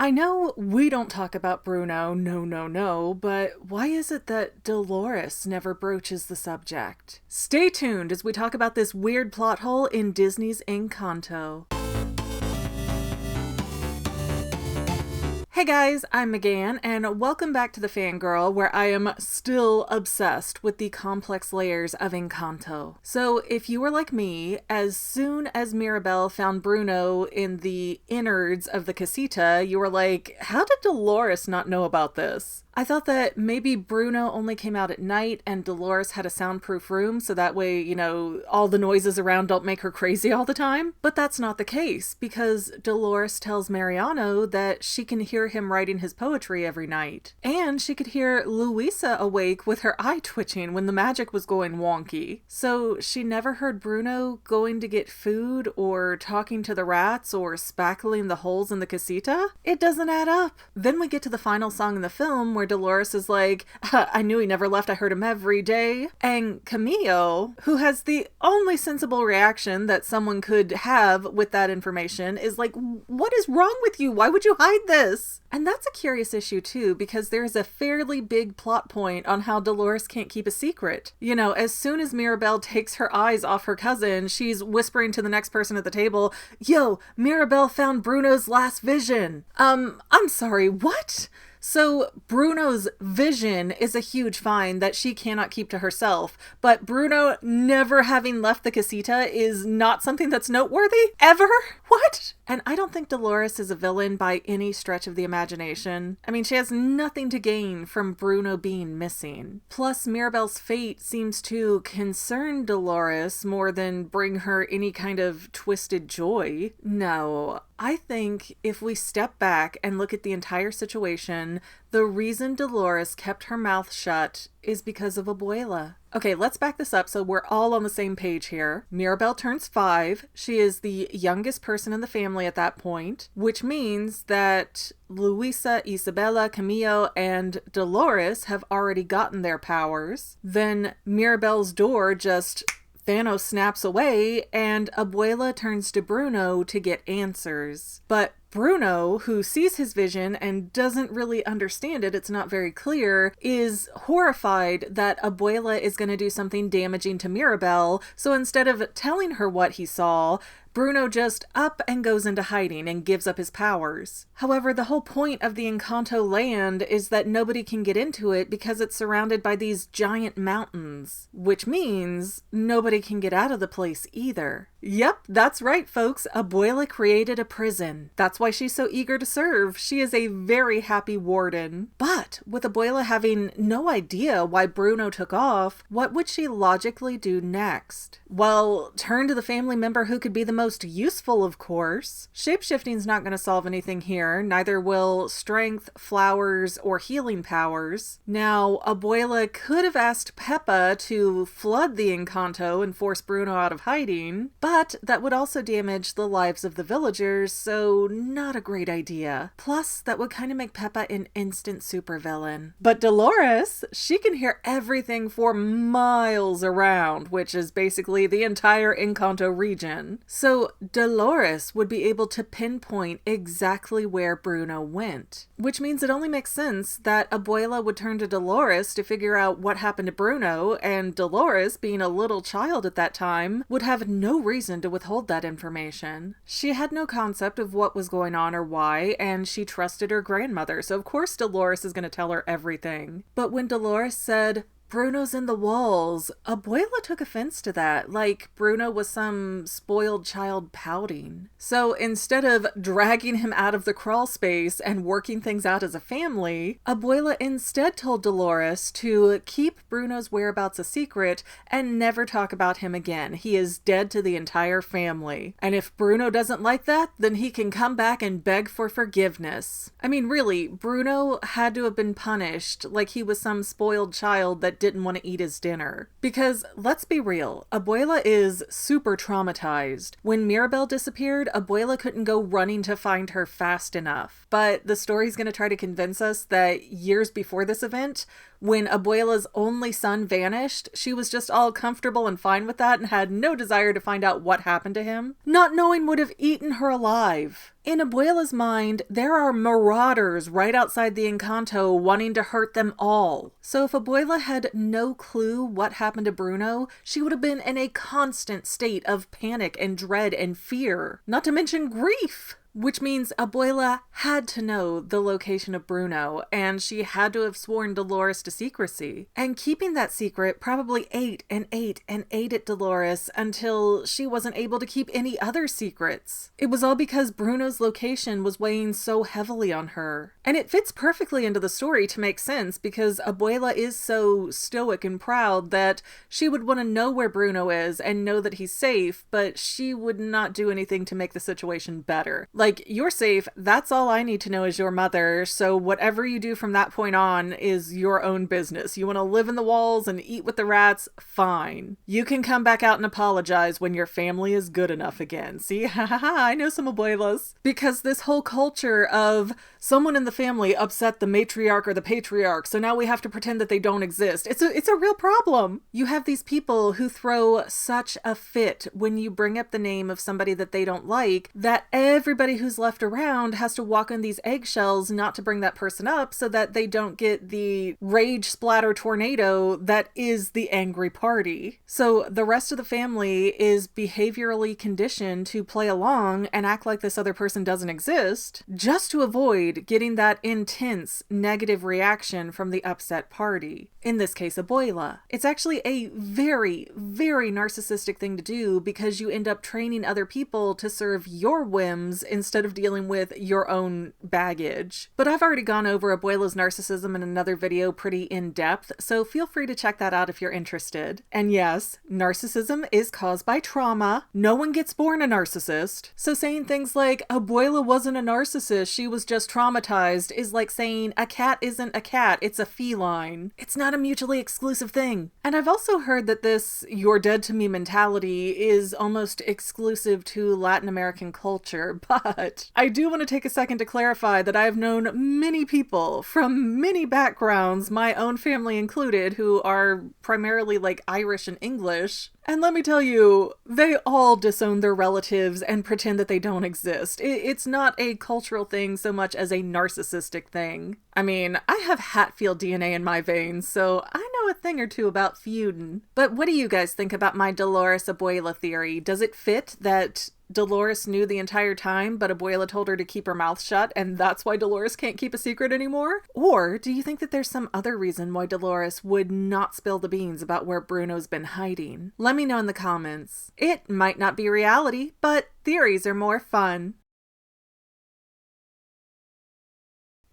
I know we don't talk about Bruno, no, but why is it that Dolores never broaches the subject? Stay tuned as we talk about this weird plot hole in Disney's Encanto. Hey guys, I'm Megan, and welcome back to the Fangirl, where I am still obsessed with the complex layers of Encanto. So, if you were like me, as soon as Mirabel found Bruno in the innards of the casita, you were like, how did Dolores not know about this? I thought that maybe Bruno only came out at night and Dolores had a soundproof room so that way, all the noises around don't make her crazy all the time. But that's not the case, because Dolores tells Mariano that she can hear him writing his poetry every night. And she could hear Luisa awake with her eye twitching when the magic was going wonky. So she never heard Bruno going to get food or talking to the rats or spackling the holes in the casita? It doesn't add up. Then we get to the final song in the film where Dolores is like, I knew he never left, I heard him every day. And Camillo, who has the only sensible reaction that someone could have with that information, is like, what is wrong with you? Why would you hide this? And that's a curious issue too, because there's a fairly big plot point on how Dolores can't keep a secret. As soon as Mirabel takes her eyes off her cousin, she's whispering to the next person at the table, yo, Mirabel found Bruno's last vision. I'm sorry, what? So Bruno's vision is a huge find that she cannot keep to herself, but Bruno never having left the casita is not something that's noteworthy? Ever? What? And I don't think Dolores is a villain by any stretch of the imagination. I mean, she has nothing to gain from Bruno being missing. Plus, Mirabel's fate seems to concern Dolores more than bring her any kind of twisted joy. No, I think if we step back and look at the entire situation, the reason Dolores kept her mouth shut is because of Abuela. Okay, let's back this up so we're all on the same page here. Mirabel turns 5. She is the youngest person in the family at that point, which means that Luisa, Isabella, Camillo, and Dolores have already gotten their powers. Then Mirabel's door just Thanos snaps away, and Abuela turns to Bruno to get answers. But Bruno, who sees his vision and doesn't really understand it, it's not very clear, is horrified that Abuela is going to do something damaging to Mirabel, so instead of telling her what he saw, Bruno just up and goes into hiding and gives up his powers. However, the whole point of the Encanto land is that nobody can get into it because it's surrounded by these giant mountains, which means nobody can get out of the place either. Yep, that's right, folks. Abuela created a prison. That's why she's so eager to serve. She is a very happy warden. But with Abuela having no idea why Bruno took off, what would she logically do next? Well, turn to the family member who could be the most useful, of course. Shapeshifting's not going to solve anything here. Neither will strength, flowers, or healing powers. Now, Abuela could have asked Peppa to flood the Encanto and force Bruno out of hiding, but that would also damage the lives of the villagers, so not a great idea. Plus, that would kind of make Peppa an instant supervillain. But Dolores, she can hear everything for miles around, which is basically the entire Encanto region. So Dolores would be able to pinpoint exactly where Bruno went, which means it only makes sense that Abuela would turn to Dolores to figure out what happened to Bruno, and Dolores, being a little child at that time, would have no reason to withhold that information. She had no concept of what was going on or why, and she trusted her grandmother, so of course Dolores is going to tell her everything. But when Dolores said, Bruno's in the walls, Abuela took offense to that, like Bruno was some spoiled child pouting. So instead of dragging him out of the crawl space and working things out as a family, Abuela instead told Dolores to keep Bruno's whereabouts a secret and never talk about him again. He is dead to the entire family. And if Bruno doesn't like that, then he can come back and beg for forgiveness. I mean, really, Bruno had to have been punished like he was some spoiled child that didn't want to eat his dinner. Because, let's be real, Abuela is super traumatized. When Mirabel disappeared, Abuela couldn't go running to find her fast enough. But the story's going to try to convince us that years before this event, when Abuela's only son vanished, she was just all comfortable and fine with that and had no desire to find out what happened to him. Not knowing would have eaten her alive. In Abuela's mind, there are marauders right outside the Encanto wanting to hurt them all. So if Abuela had no clue what happened to Bruno, she would have been in a constant state of panic and dread and fear, not to mention grief. Which means Abuela had to know the location of Bruno, and she had to have sworn Dolores to secrecy. And keeping that secret probably ate at Dolores until she wasn't able to keep any other secrets. It was all because Bruno's location was weighing so heavily on her. And it fits perfectly into the story to make sense, because Abuela is so stoic and proud that she would want to know where Bruno is and know that he's safe, but she would not do anything to make the situation better. Like, you're safe, that's all I need to know as your mother, so whatever you do from that point on is your own business. You want to live in the walls and eat with the rats? Fine. You can come back out and apologize when your family is good enough again. See? Ha ha ha, I know some abuelas. Because this whole culture of someone in the family upset the matriarch or the patriarch, so now we have to pretend that they don't exist. It's a real problem. You have these people who throw such a fit when you bring up the name of somebody that they don't like, that everybody who's left around has to walk on these eggshells not to bring that person up so that they don't get the rage splatter tornado that is the angry party. So the rest of the family is behaviorally conditioned to play along and act like this other person doesn't exist, just to avoid getting that intense negative reaction from the upset party. In this case, Abuela. It's actually a very, very narcissistic thing to do, because you end up training other people to serve your whims instead of dealing with your own baggage. But I've already gone over Abuela's narcissism in another video pretty in depth, so feel free to check that out if you're interested. And yes, narcissism is caused by trauma. No one gets born a narcissist. So saying things like, Abuela wasn't a narcissist, she was just traumatized, is like saying a cat isn't a cat, it's a feline. It's not a mutually exclusive thing. And I've also heard that this "you're dead to me" mentality is almost exclusive to Latin American culture, but I do want to take a second to clarify that I've known many people from many backgrounds, my own family included, who are primarily like Irish and English. And let me tell you, they all disown their relatives and pretend that they don't exist. It's not a cultural thing so much as a narcissistic thing. I mean, I have Hatfield DNA in my veins, so I know a thing or two about feuding. But what do you guys think about my Dolores Abuela theory? Does it fit that Dolores knew the entire time, but Abuela told her to keep her mouth shut, and that's why Dolores can't keep a secret anymore? Or do you think that there's some other reason why Dolores would not spill the beans about where Bruno's been hiding? Let me know in the comments. It might not be reality, but theories are more fun.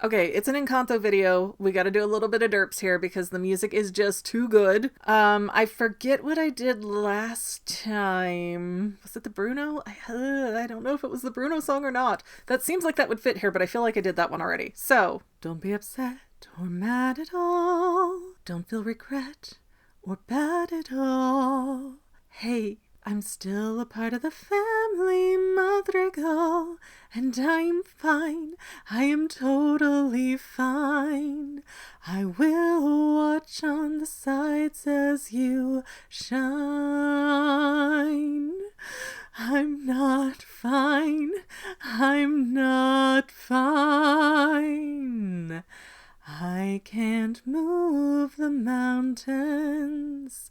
Okay, it's an Encanto video. We gotta do a little bit of derps here because the music is just too good. I forget what I did last time. Was it the Bruno? I don't know if it was the Bruno song or not. That seems like that would fit here, but I feel like I did that one already. So, don't be upset or mad at all. Don't feel regret or bad at all. Hey, I'm still a part of the family, Madrigal, and I'm fine. I am totally fine. I will watch on the sides as you shine. I'm not fine. I'm not fine. I can't move the mountains.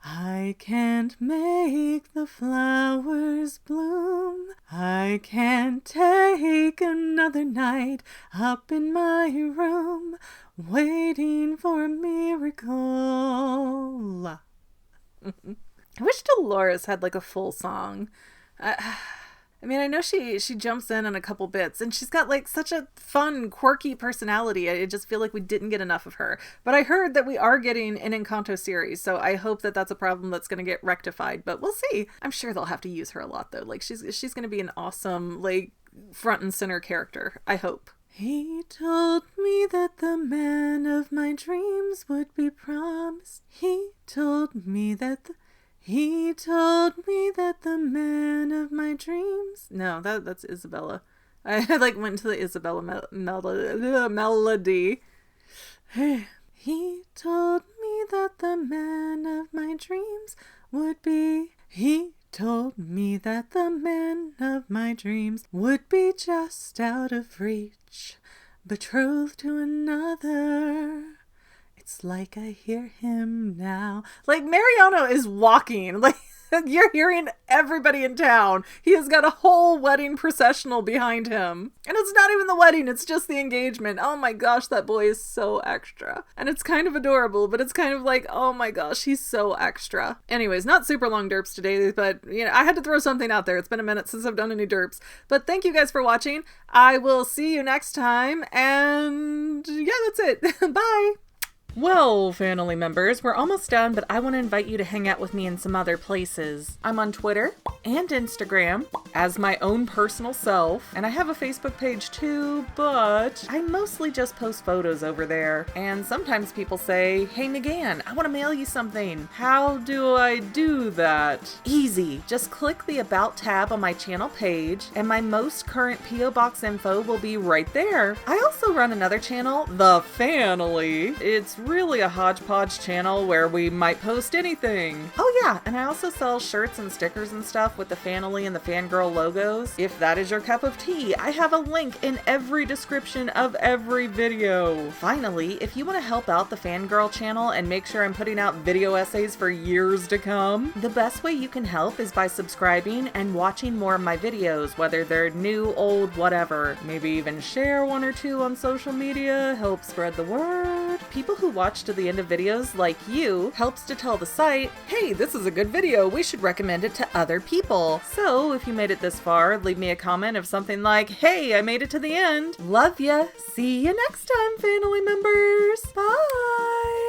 I can't make the flowers bloom. I can't take another night up in my room waiting for a miracle. I wish Dolores had like a full song. I mean, I know she jumps in a couple bits, and she's got like such a fun, quirky personality. I just feel like we didn't get enough of her. But I heard that we are getting an Encanto series, so I hope that that's a problem that's going to get rectified. But we'll see. I'm sure they'll have to use her a lot, though. Like, she's going to be an awesome, like, front and center character. I hope. He told me that the man of my dreams would be promised. He told me that the man of my dreams... No, that's Isabella. I like went to the Isabella melody. He told me that the man of my dreams would be. He told me that the man of my dreams would be just out of reach, betrothed to another. It's like I hear him now. Like, Mariano is walking. Like, you're hearing everybody in town. He has got a whole wedding processional behind him. And it's not even the wedding, it's just the engagement. Oh my gosh, that boy is so extra. And it's kind of adorable, but it's kind of like, oh my gosh, he's so extra. Anyways, not super long derps today, but I had to throw something out there. It's been a minute since I've done any derps. But thank you guys for watching. I will see you next time. And yeah, that's it. Bye. Well, family members, we're almost done, but I want to invite you to hang out with me in some other places. I'm on Twitter and Instagram as my own personal self, and I have a Facebook page too, but I mostly just post photos over there. And sometimes people say, hey McGann, I want to mail you something. How do I do that? Easy. Just click the About tab on my channel page, and my most current P.O. Box info will be right there. I also run another channel, The Family. It's really a hodgepodge channel where we might post anything. Oh yeah, and I also sell shirts and stickers and stuff with the Family and the Fangirl logos. If that is your cup of tea, I have a link in every description of every video. Finally, if you want to help out the Fangirl channel and make sure I'm putting out video essays for years to come, the best way you can help is by subscribing and watching more of my videos, whether they're new, old, whatever. Maybe even share one or two on social media, help spread the word. People who watch to the end of videos like you helps to tell the site, hey, this is a good video, we should recommend it to other people. So if you made it this far, leave me a comment of something like, hey, I made it to the end. Love ya. See you next time, family members. Bye.